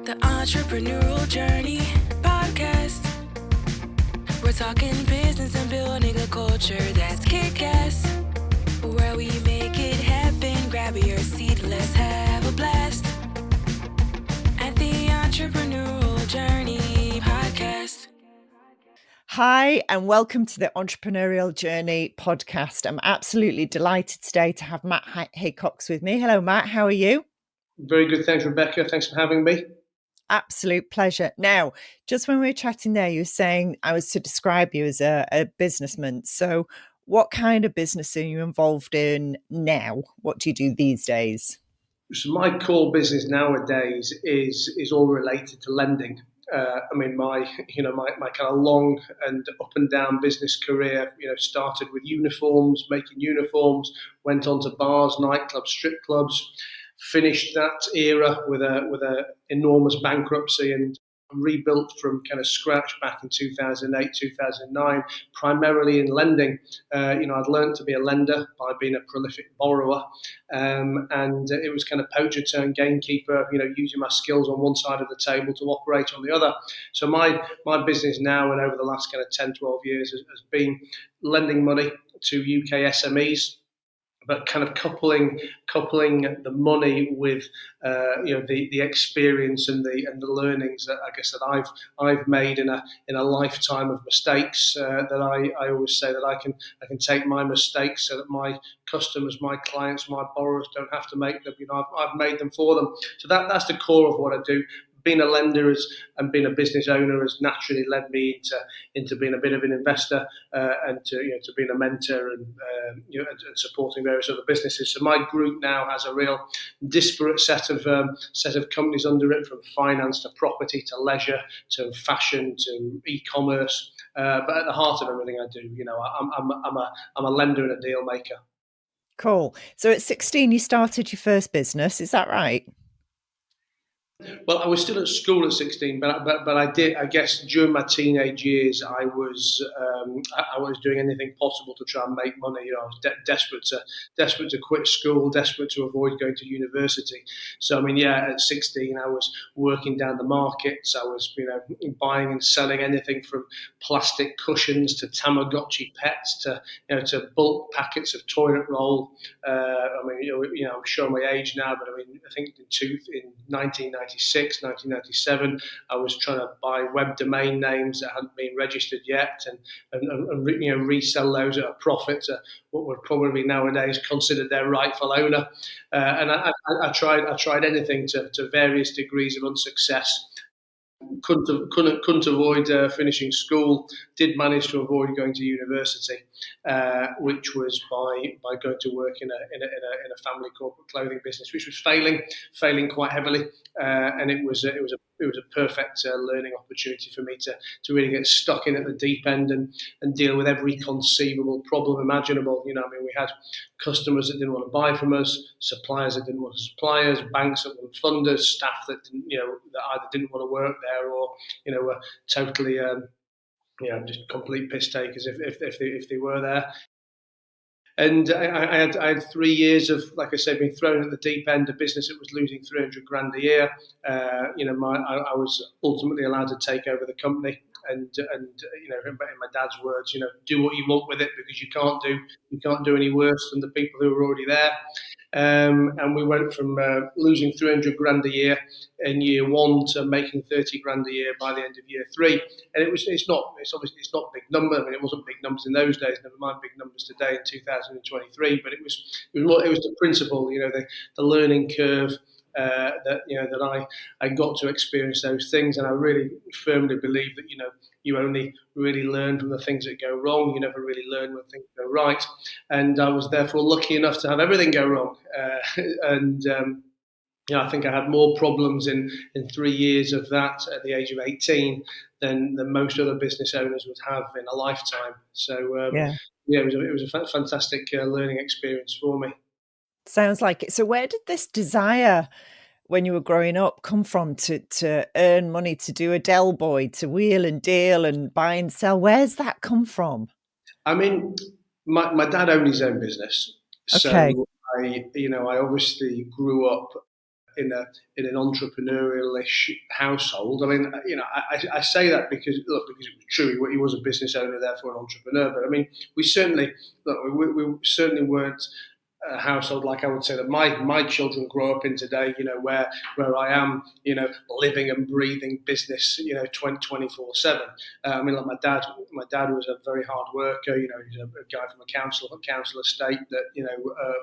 The Entrepreneurial Journey Podcast. We're talking business and building a culture that's kick-ass. Where we make it happen, grab your seat, let's have a blast. At the Entrepreneurial Journey Podcast. Hi, and welcome to the Entrepreneurial Journey podcast. I'm absolutely delighted today to have Matt Haycox with me. Hello, Matt. How are you? Very good. Thanks, Rebecca. Thanks for having me. Absolute pleasure. Now, just when we were chatting there, you were saying I was to describe you as a businessman. So what kind of business are you involved in now? What do you do these days? So my core business nowadays is all related to lending. My kind of long and up and down business career, started with uniforms, making uniforms, went on to bars, nightclubs, strip clubs, finished that era with a enormous bankruptcy and rebuilt from kind of scratch back in 2008, 2009, primarily in lending. I'd learned to be a lender by being a prolific borrower, and it was kind of poacher turn gamekeeper, using my skills on one side of the table to operate on the other. So my business now and over the last kind of 10, 12 years has been lending money to UK SMEs, but kind of coupling the money with the experience and the learnings that I guess that I've made in a lifetime of mistakes, that I always say that I can take my mistakes so that my customers, my clients, my borrowers don't have to make them. I've made them for them. So that's the core of what I do. Being a lender and being a business owner has naturally led me into being a bit of an investor, and to being a mentor and supporting various other businesses. So my group now has a real disparate set of companies under it, from finance to property to leisure to fashion to e-commerce. But at the heart of everything I do, I'm a lender and a deal maker. Cool. So at 16, you started your first business. Is that right? Well, I was still at school at 16, but I did. I guess during my teenage years, I was doing anything possible to try and make money. I was desperate to quit school, desperate to avoid going to university. So at 16, I was working down the markets. I was buying and selling anything from plastic cushions to Tamagotchi pets to bulk packets of toilet roll. I'm showing my age now, but I think in 1996, 1997, I was trying to buy web domain names that hadn't been registered yet, and resell those at a profit to what would probably nowadays considered their rightful owner. And I tried anything to various degrees of unsuccess. Couldn't avoid finishing school. Did manage to avoid going to university, which was by going to work in a family corporate clothing business, which was failing quite heavily, and it was a perfect learning opportunity for me to really get stuck in at the deep end and deal with every conceivable problem imaginable. We had customers that didn't want to buy from us, suppliers that didn't want to supply us, banks that wouldn't fund us, staff that didn't, that either didn't want to work there or were totally just complete piss takers if they were there. And I had 3 years of, like I said, being thrown at the deep end, a business that was losing $300,000 a year. I was ultimately allowed to take over the company, and in my dad's words, do what you want with it, because you can't do any worse than the people who were already there. And we went from losing $300,000 a year in year one to making $30,000 a year by the end of year three. And it's not big number. It wasn't big numbers in those days. Never mind big numbers today in 2023. But it was the principle. The learning curve. That I got to experience those things, and I really firmly believe that you only really learn from the things that go wrong. You never really learn when things go right, and I was therefore lucky enough to have everything go wrong. I think I had more problems in 3 years of that at the age of 18 than most other business owners would have in a lifetime. So it was a fantastic learning experience for me. Sounds like it. So where did this desire, when you were growing up, come from to earn money, to do a Del Boy, to wheel and deal and buy and sell? Where's that come from? My dad owned his own business. Okay. So I obviously grew up in an entrepreneurial-ish household. I mean, I say that because because it was true. He was a business owner, therefore an entrepreneur. But I mean, we certainly weren't a household like I would say that my children grow up in today, where I am, living and breathing business, 24/7. I mean, like my dad was a very hard worker, he's a guy from a council estate that,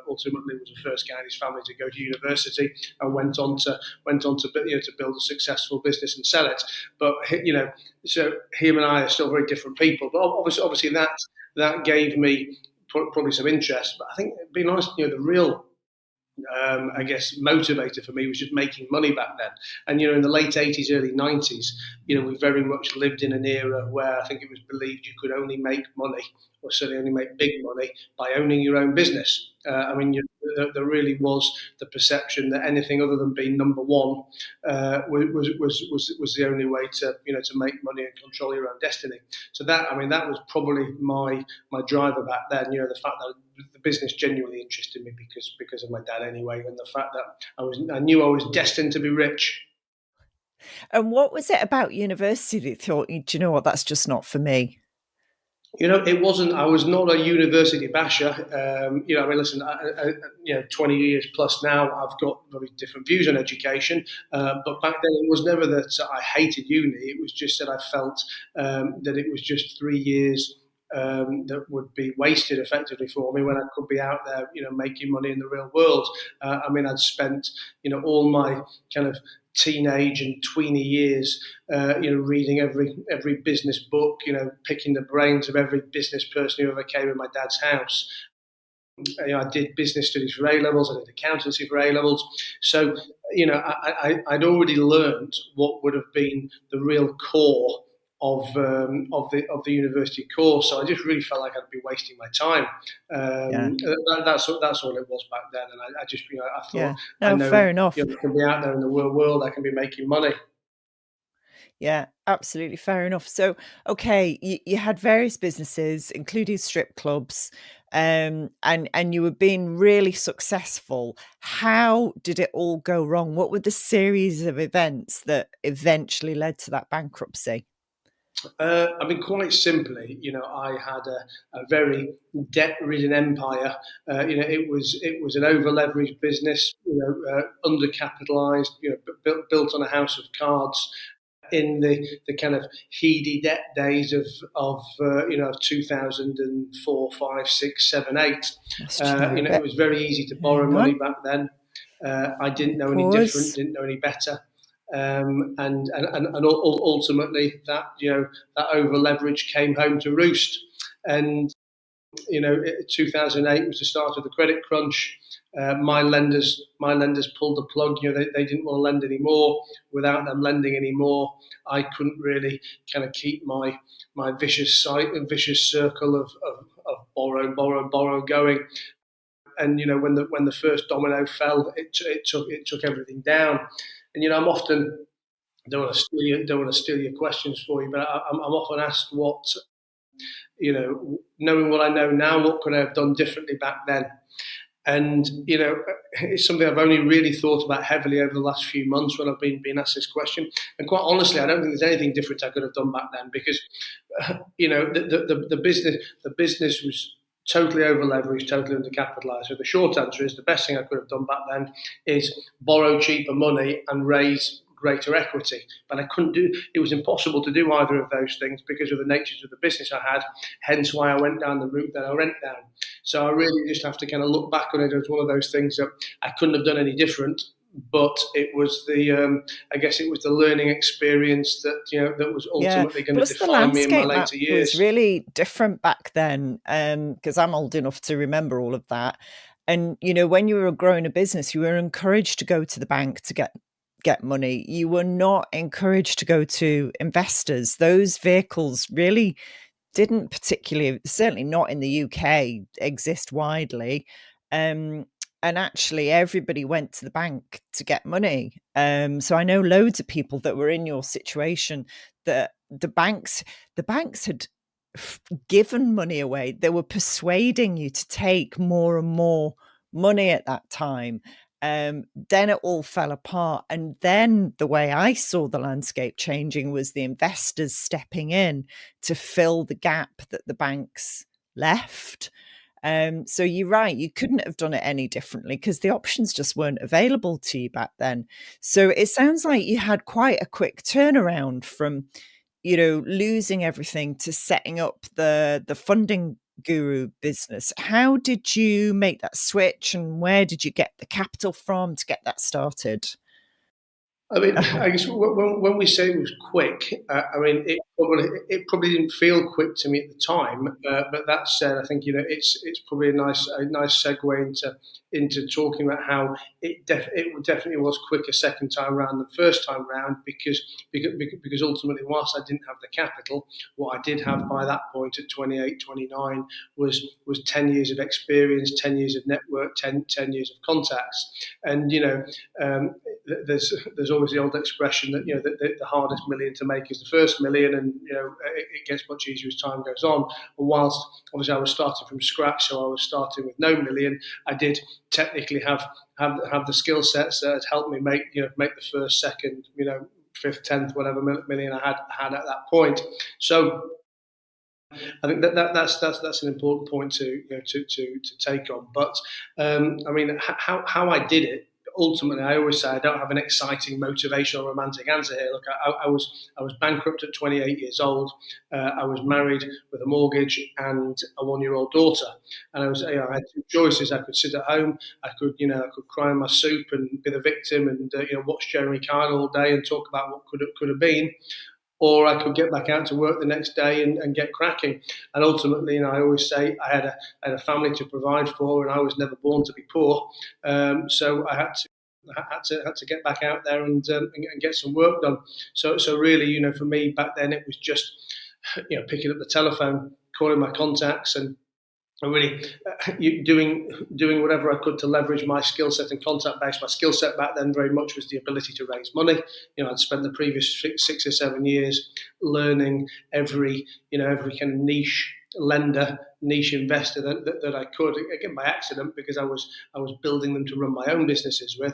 ultimately was the first guy in his family to go to university and went on to to build a successful business and sell it. But, so him and I are still very different people, but obviously that gave me probably some interest. But I think, being honest, the real I guess motivator for me was just making money back then. And in the late 80s, early 90s, we very much lived in an era where I think it was believed you could only make money, or certainly only make big money, by owning your own business. I mean, there really was the perception that anything other than being number one was the only way to to make money and control your own destiny. So that was probably my driver back then. The fact that the business genuinely interested me because of my dad anyway, and the fact that I knew I was destined to be rich. And what was it about university that you thought, do you know what, that's just not for me? It wasn't. I was not a university basher. I mean, listen. 20 years plus now, I've got very different views on education. But back then, it was never that I hated uni. It was just that I felt that it was just 3 years that would be wasted effectively for me when I could be out there, making money in the real world. I mean, I'd spent, all my kind of teenage and tweeny years, reading every business book, picking the brains of every business person who ever came in my dad's house. I did business studies for A levels. I did accountancy for A levels. So, I'd already learned what would have been the real core of the university course. So I just really felt like I'd be wasting my time. That's all it was back then. And I just, I thought, yeah. No, I know, fair enough. I can be out there in the world. I can be making money. Yeah, absolutely fair enough. So, okay, you had various businesses, including strip clubs, and you were being really successful. How did it all go wrong? What were the series of events that eventually led to that bankruptcy? I mean, quite simply, I had a very debt-ridden empire. It was an over-leveraged business, undercapitalised, built on a house of cards. In the kind of heady debt days of 2004, 5, 6, 7, 8, it was very easy to borrow money back then. I didn't know any different, didn't know any better. And ultimately that that over leverage came home to roost. And 2008 was the start of the credit crunch. My lenders pulled the plug. They didn't want to lend anymore. Without them lending anymore, I couldn't really kind of keep my vicious circle of borrow going. And when the first domino fell, it took everything down. And I'm often, don't want to steal your questions for you, but I'm often asked what, knowing what I know now, what could I have done differently back then? And it's something I've only really thought about heavily over the last few months when I've been asked this question. And quite honestly, I don't think there's anything different I could have done back then, because the business was totally over leveraged, totally undercapitalised. So the short answer is the best thing I could have done back then is borrow cheaper money and raise greater equity. But I couldn't do. It was impossible to do either of those things because of the natures of the business I had. Hence why I went down the route that I went down. So I really just have to kind of look back on it as one of those things that I couldn't have done any different. But it was I guess it was the learning experience that that was ultimately going to define me in my later years. It was really different back then, because I'm old enough to remember all of that. And when you were growing a business, you were encouraged to go to the bank to get money. You were not encouraged to go to investors. Those vehicles really didn't particularly, certainly not in the UK, exist widely. And actually everybody went to the bank to get money. So I know loads of people that were in your situation that the banks had given money away. They were persuading you to take more and more money at that time. Then it all fell apart. And then the way I saw the landscape changing was the investors stepping in to fill the gap that the banks left. So you're right, you couldn't have done it any differently because the options just weren't available to you back then. So it sounds like you had quite a quick turnaround from, losing everything to setting up the funding guru business. How did you make that switch and where did you get the capital from to get that started? I mean, I guess when we say it was quick, I mean it probably didn't feel quick to me at the time. But that said, I think it's probably a nice segue into talking about how it definitely was quick a second time round than first time round because ultimately, whilst I didn't have the capital, what I did have by that point at 28, 29 was 10 years of experience, 10 years of network, 10 years of contacts, and there's always the old expression that the hardest million to make is the first million, and it gets much easier as time goes on. And whilst obviously I was starting from scratch, so I was starting with no million, I did technically have the skill sets that had helped me make the first, second, fifth, 10th, whatever million I had at that point. So I think that's an important point to take on. But I mean, how I did it. Ultimately, I always say I don't have an exciting, motivational, romantic answer here. Look, I was bankrupt at 28 years old. I was married with a mortgage and a 1-year-old daughter, and I had two choices. I could sit at home. I could cry in my soup and be the victim and watch Jeremy Kyle all day and talk about what could have been, or I could get back out to work the next day and get cracking. And ultimately, I always say I had a family to provide for, and I was never born to be poor. So I had to get back out there and get some work done. So really, for me back then, it was just picking up the telephone, calling my contacts, and really doing whatever I could to leverage my skill set and contact base. My skill set back then very much was the ability to raise money. I'd spent the previous 6 or 7 years learning every kind of niche lender, niche investor that I could, again by accident, because I was building them to run my own businesses with.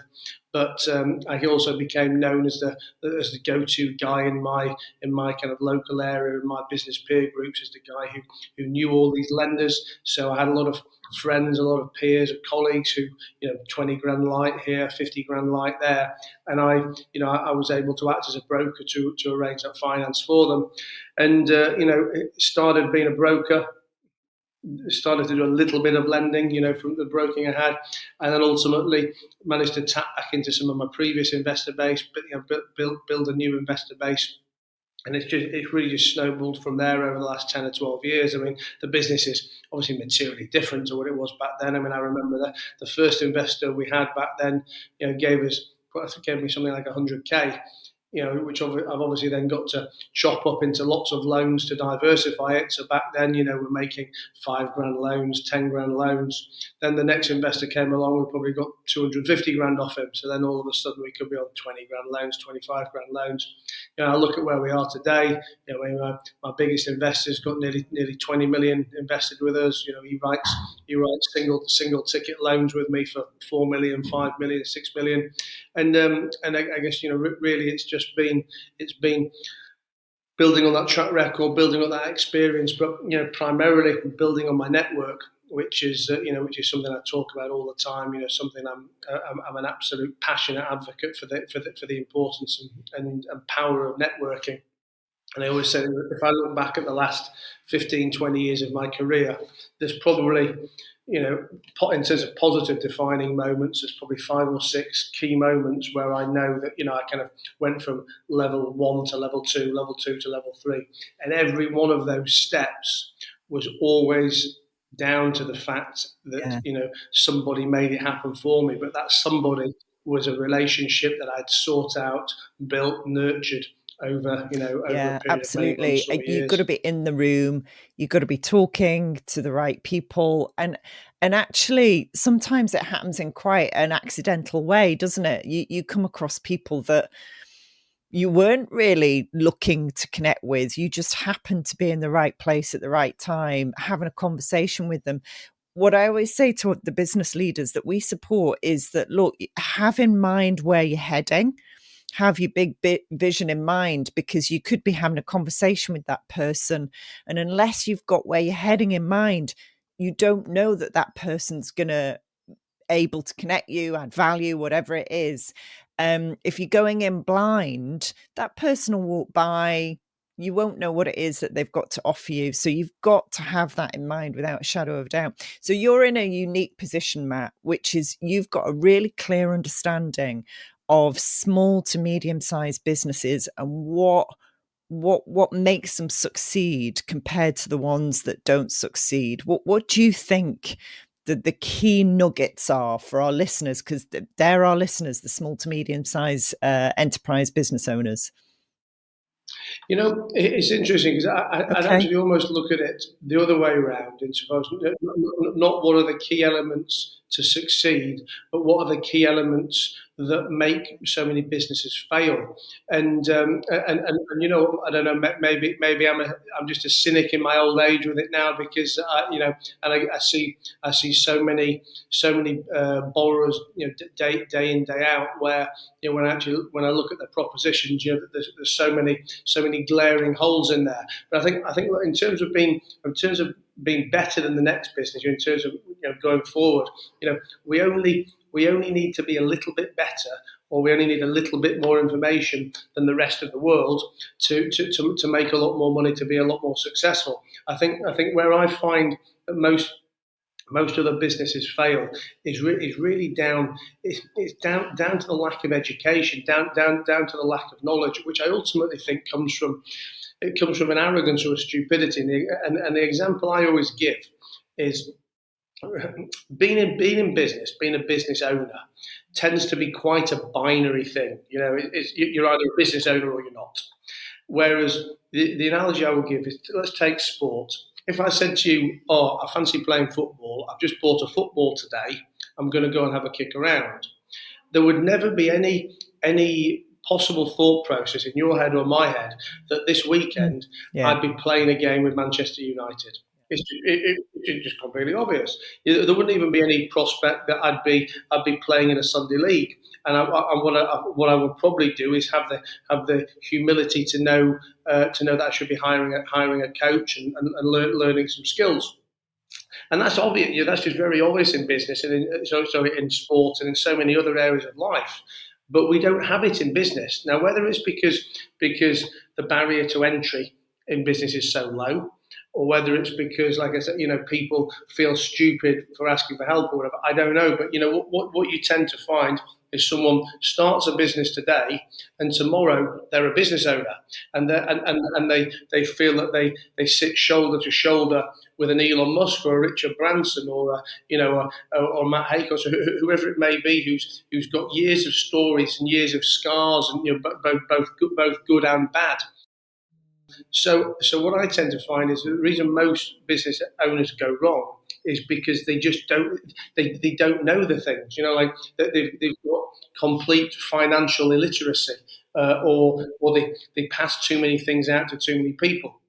But I also became known as the go-to guy in my kind of local area, in my business peer groups, as the guy who knew all these lenders. So I had a lot of friends, a lot of peers, colleagues who 20 grand light here, 50 grand light there, and I was able to act as a broker to arrange that finance for them, and started being a broker. Started to do a little bit of lending, from the broking I had, and then ultimately managed to tap back into some of my previous investor base, but build a new investor base. And it's really just snowballed from there over the last 10 or 12 years. I mean, the business is obviously materially different to what it was back then. I mean, I remember the first investor we had back then, gave me something like 100K. Which I've obviously then got to chop up into lots of loans to diversify it. So back then, we're making 5 grand loans, 10 grand loans. Then the next investor came along, we probably got 250 grand off him. So then all of a sudden we could be on 20 grand loans, 25 grand loans. I look at where we are today. My biggest investor's got nearly 20 million invested with us. He writes single ticket loans with me for 4 million, 5 million, 6 million, and I guess really it's been building on that track record, building on that experience, but primarily building on my network, which is something I talk about all the time. Something I'm an absolute passionate advocate for the importance and power of networking. And I always say that if I look back at the last 15, 20 years of my career, there's probably, in terms of positive defining moments, there's probably 5 or 6 key moments where I know that, I kind of went from level 1 to level 2 to level 3. And every one of those steps was always down to the fact that, somebody made it happen for me. But that somebody was a relationship that I'd sought out, built, nurtured over a period absolutely. of months, You've got to be in the room, you've got to be talking to the right people, and actually sometimes it happens in quite an accidental way, doesn't it? You come across people that you weren't really looking to connect with, you just happened to be in the right place at the right time, having a conversation with them. what I always say to the business leaders that we support is that, look, have in mind where you're heading, have your big vision in mind, because you could be having a conversation with that person. And unless you've got where you're heading in mind, you don't know that that person's going to able to connect you, add value, whatever it is. If you're going in blind, that person will walk by. You won't know what it is that they've got to offer you. So you've got to have that in mind without a shadow of a doubt. So you're in a unique position, Matt, which is you've got a really clear understanding of small to medium-sized businesses and what makes them succeed compared to the ones that don't succeed. What do you think the key nuggets are for our listeners? Because they're our listeners, the small to medium-sized enterprise business owners. It's interesting because I'd actually almost look at it the other way around. In suppose not what are the key elements to succeed, but what are the key elements that make so many businesses fail. And I don't know. Maybe I'm just a cynic in my old age with it now, because and I see so many borrowers, day in day out, where when I look at the propositions, there's so many glaring holes in there. But I think in terms of being better than the next business, in terms of going forward, we only need to be a little bit better, or we only need a little bit more information than the rest of the world to make a lot more money, to be a lot more successful. I think where I find that most other businesses fail is really down to the lack of education, down to the lack of knowledge, which I ultimately think comes from an arrogance or a stupidity. And the example I always give is being in business, being a business owner tends to be quite a binary thing. You're either a business owner or you're not. Whereas the analogy I would give is, let's take sport. If I said to you, I fancy playing football, I've just bought a football today, I'm going to go and have a kick around, there would never be any possible thought process in your head or my head that this weekend I'd be playing a game with Manchester United. It's just completely obvious. There wouldn't even be any prospect that I'd be playing in a Sunday league. And what I would probably do is have the humility to know that I should be hiring a coach and learning some skills. And that's obvious. That's just very obvious in business and in sport and in so many other areas of life. But we don't have it in business now. Whether it's because the barrier to entry in business is so low, or whether it's because, like I said, people feel stupid for asking for help or whatever, I don't know. But what you tend to find is someone starts a business today, and tomorrow they're a business owner, and they feel that they sit shoulder to shoulder with an Elon Musk or a Richard Branson or Matt Haycox or whoever it may be, who's got years of stories and years of scars, and both good and bad. So what I tend to find is the reason most business owners go wrong is because they just don't know the things. Like they've got complete financial illiteracy, or they pass too many things out to too many people.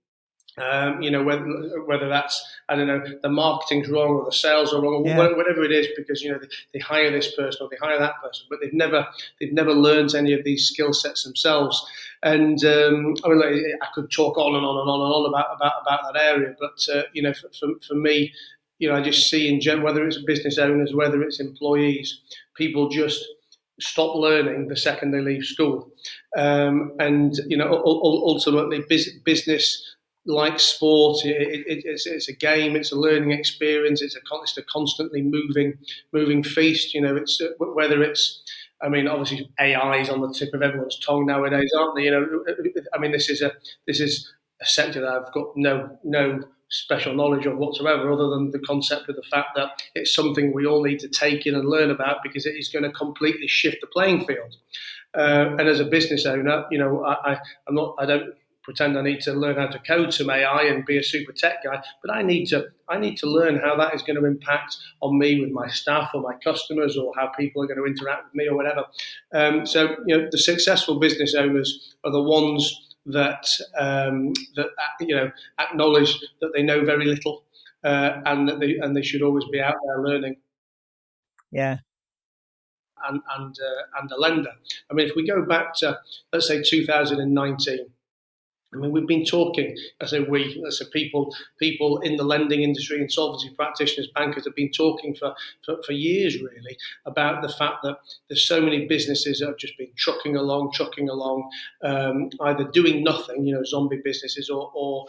Whether that's, I don't know, the marketing's wrong or the sales are wrong, or whatever it is, because they hire this person or they hire that person, but they've never learned any of these skill sets themselves. And I could talk on and on and on and on about that area, but for me, I just see in general, whether it's business owners, whether it's employees, people just stop learning the second they leave school, and ultimately business. Like sport, it's a game, it's a learning experience, it's a constantly moving feast. It's whether it's, obviously AI is on the tip of everyone's tongue nowadays, aren't they? This is a sector that I've got no special knowledge of whatsoever, other than the concept of the fact that it's something we all need to take in and learn about, because it is going to completely shift the playing field. And as a business owner, I don't pretend I need to learn how to code some AI and be a super tech guy, but I need to learn how that is going to impact on me with my staff or my customers, or how people are going to interact with me or whatever. The successful business owners are the ones that acknowledge that they know very little, and they should always be out there learning. Yeah. And a lender. I mean, if we go back to, let's say, 2019, I mean, we've been talking, let's say people in the lending industry, insolvency practitioners, bankers have been talking for years, really, about the fact that there's so many businesses that have just been trucking along, either doing nothing, zombie businesses, or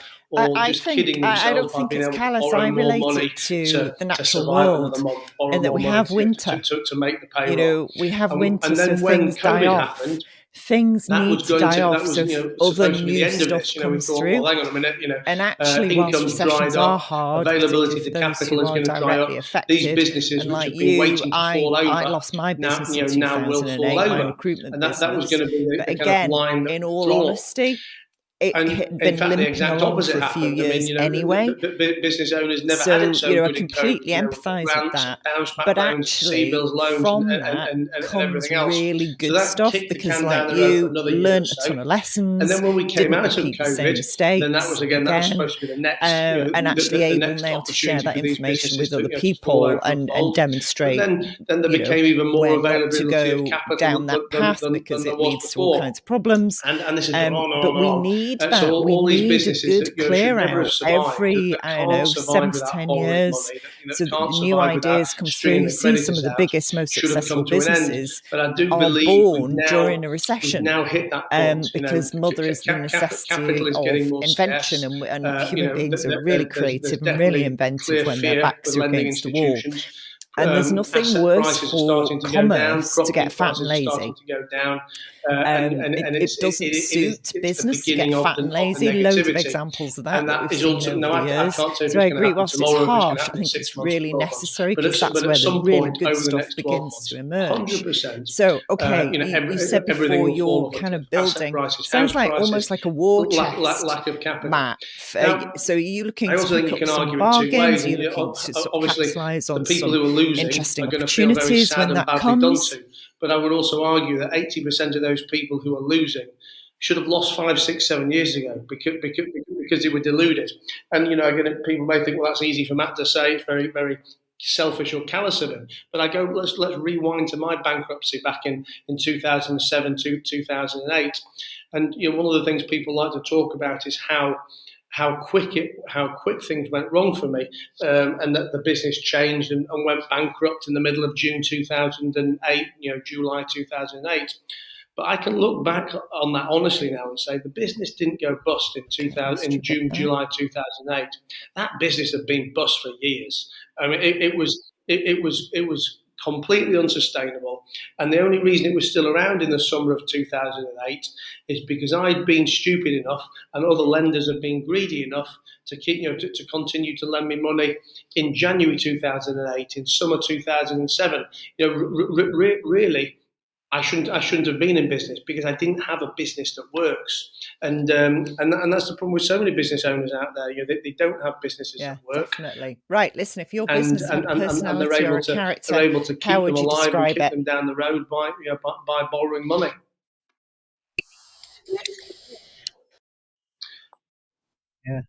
just kidding I themselves don't by think being it's able to callous. borrow I more relate money it to to the natural survive another world, month, borrow and that more we money have winter. to make the payroll. We have winter, And then so when things die COVID off. happened, Things need to die off, so other supposed to be the new end of stuff this. We comes thought, through. well, hang on a minute, And actually, whilst income's dried recessions are up, hard, availability particularly to for those capital who is are going to dry directly up. affected, These businesses and which like have been you, waiting to fall over, I lost my business in now will fall 2008, my over, recruitment and that was business. going to be But the kind of again, line that in would all draw. honesty, it And had in been fact, the limping exact along opposite for a few happened. I mean, years anyway. business owners never had So, it so I good in COVID. completely empathise with Grants, that. bounce back But loans, actually, CBILS loans, from that and comes everything else. really So good that stuff, kicked the because, can down like the road for you, another year or learnt a so. ton of And lessons, then when we came didn't out of repeat the same COVID, then that mistakes was again, that was again, supposed to be the next, and actually the able next now to share opportunity that for these information businesses with other to fall people over and and fold. But demonstrate, then there became even more where not to availability of go capital down that path, because than there it was leads to all before. kinds of problems. And this has gone on and on But and we on. need So that. We all these need a businesses good that clear should never have out survived, every, that can't survive 7 to without 10 borrowing years, money, that so that can't the new survive without ideas come through. stringing You the see, some creditors of the out, biggest, most should have come successful to an end. businesses But I do are believe born during a we've recession, now hit that point. because mother is the Capital necessity is of getting more invention, scarce. and human beings are really There's creative and really definitely inventive clear when their fear backs with are lending against the wall. institutions. And there's nothing Asset worse prices are for starting to go down, commerce to property get fat and prices are starting lazy. to go down, and It doesn't suit it's the business to beginning get of fat and the lazy. Loads of negativity. examples of And that that we've is seen also, over no, the I years. can't say if So it's I going to agree, happen whilst it's tomorrow, if it's going to harsh, I happen in think 6 it's months, really 12 months. necessary, because that's But where at the some really point good over the stuff next 12 begins to months, emerge. 100%, So, okay, you said everything before will fall you're off a kind cliff. of Asset building, prices, sounds house like prices, almost like a war chest, lack of capital. Matt. Now, So are you looking I to also think pick you up can some argue it two bargains? ways. Are you And looking to sort of obviously, capitalise the on people some who are losing interesting are going to feel very opportunities sad when and that badly done comes? to. But I would also argue that 80% of those people who are losing should have lost 5, 6, 7 years ago because they were deluded. And again, people may think, well, that's easy for Matt to say. It's very, very selfish or callous of him. But I go, let's rewind to my bankruptcy back in 2007 to 2008. And one of the things people like to talk about is how quick things went wrong for me, and that the business changed and went bankrupt in the middle of June 2008, July 2008. But I can look back on that honestly now and say the business didn't go bust in July 2008. That business had been bust for years. I mean, it was completely unsustainable. And the only reason it was still around in the summer of 2008 is because I'd been stupid enough and other lenders had been greedy enough to keep, to continue to lend me money in January 2008, in summer 2007. Really, I shouldn't have been in business because I didn't have a business that works, and that's the problem with so many business owners out there. They don't have businesses that work. Definitely. Right. Listen, if your And business had a they're personality or a character, able to keep how them would you alive and describe keep it? them down the road by borrowing money. Yeah,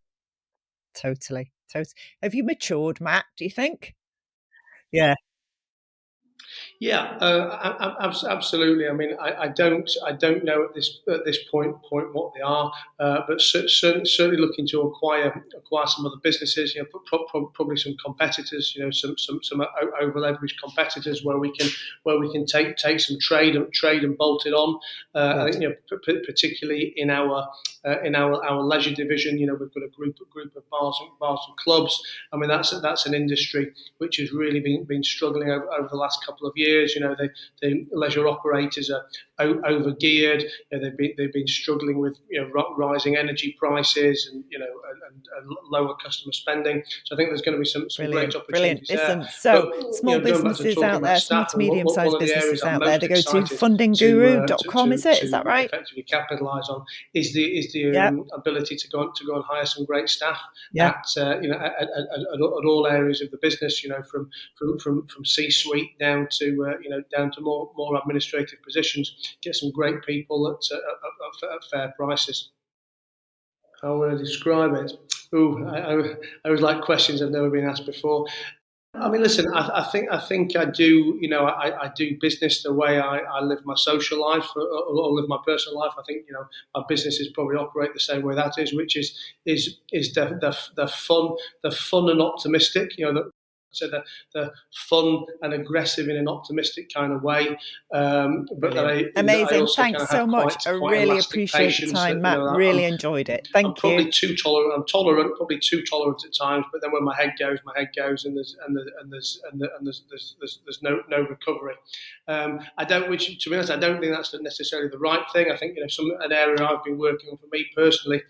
totally. Have you matured, Matt, do you think? Yeah. Yeah, absolutely. I mean, I don't know at this point what they are, but certainly looking to acquire some other businesses. Probably some competitors. Some over leveraged competitors where we can take some trade and bolt it on. I think particularly in our leisure division, we've got a group of bars and clubs. I mean, that's an industry which has really been struggling over the last couple of years. The leisure operators are over geared. They've been struggling with rising energy prices and lower customer spending. So I think there's going to be some great opportunities there. Listen, so but, small businesses out there, small to medium sized businesses out there, they go to fundingguru.com. Is that right? Effectively capitalise on is the ability to go and hire some great staff at all areas of the business. From C-suite down to more administrative positions. Get some great people at fair prices. How would I describe it? I always like questions I've never been asked before. I mean, listen, I think I do. I do business the way I live my social life or live my personal life. I think my businesses probably operate the same way that is, which is the fun and optimistic. So the fun and aggressive in an optimistic kind of way, but that I Amazing. also kind Thanks of have so much. I quite really elastic appreciate the patience. time, Matt. Really enjoyed it. I'm Thank probably you. too tolerant. I'm tolerant, probably too tolerant at times. But then when my head goes, and there's no recovery. I don't. Which, to be honest, I don't think that's necessarily the right thing. I think an area I've been working on for me personally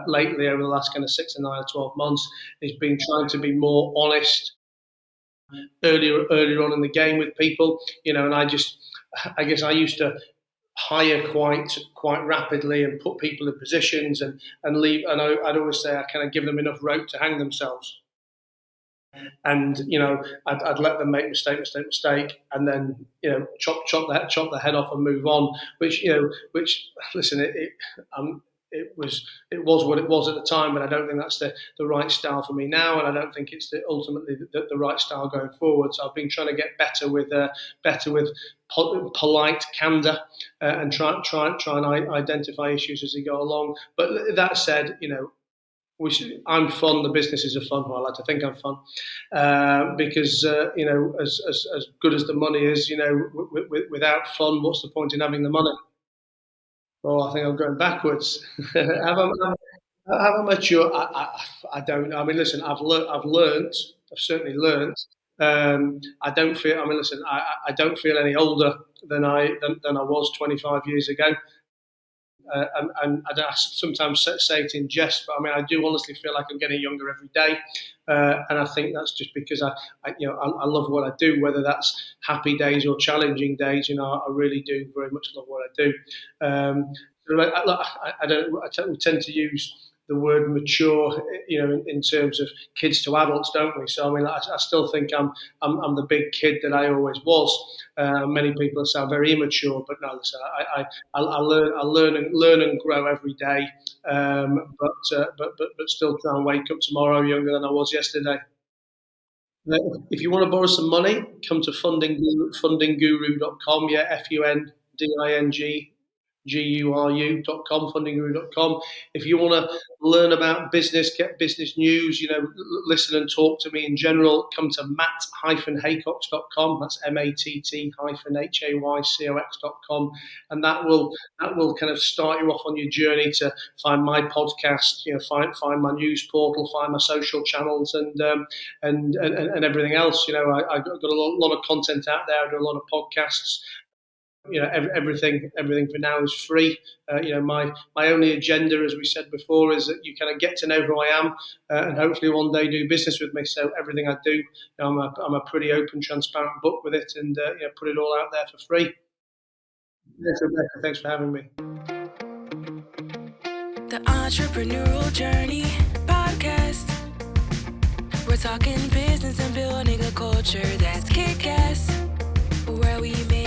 lately over the last kind of 6 to 9 or 12 months has been trying to be more honest earlier on in the game with people. And I guess I used to hire quite rapidly and put people in positions and leave. And I'd always say I kind of give them enough rope to hang themselves. And I'd let them make mistake, and then chop the head off and move on. Which listen, it was what it was at the time, but I don't think that's the right style for me now, and I don't think it's ultimately the right style going forward. So I've been trying to get better with polite candour and try and identify issues as they go along. But that said, I'm fun. The businesses are fun. Well, I like to think I'm fun because as good as the money is, without fun, what's the point in having the money? Oh, I think I'm going backwards. Have I matured? I don't know. I mean, listen, I've learned. I've certainly learned. I don't feel. I mean, listen, I don't feel any older than I was 25 years ago. And I sometimes say it in jest, but I mean, I do honestly feel like I'm getting younger every day, and I think that's just because I love what I do, whether that's happy days or challenging days. I really do very much love what I do. So we tend to use the word mature, in terms of kids to adults, don't we? So I mean, I still think I'm the big kid that I always was. Many people sound very immature, but no, listen, I learn and grow every day. But still try and wake up tomorrow younger than I was yesterday. If you want to borrow some money, come to fundingguru.com. Yeah, fundingguru.com, fundingguru.com. If you want to learn about business, get business news, listen and talk to me in general, come to matt-haycox.com. That's matt-haycox.com, and that will kind of start you off on your journey to find my podcast, find my news portal, find my social channels, and everything else. I've got a lot of content out there. I do a lot of podcasts. Everything for now is free. My only agenda, as we said before, is that you kind of get to know who I am, and hopefully one day do business with me. So everything I do, I'm a pretty open, transparent book with it, and put it all out there for free. Yes, Rebecca, thanks for having me. The Entrepreneurial Journey Podcast. We're talking business and building a culture that's kick-ass, where we make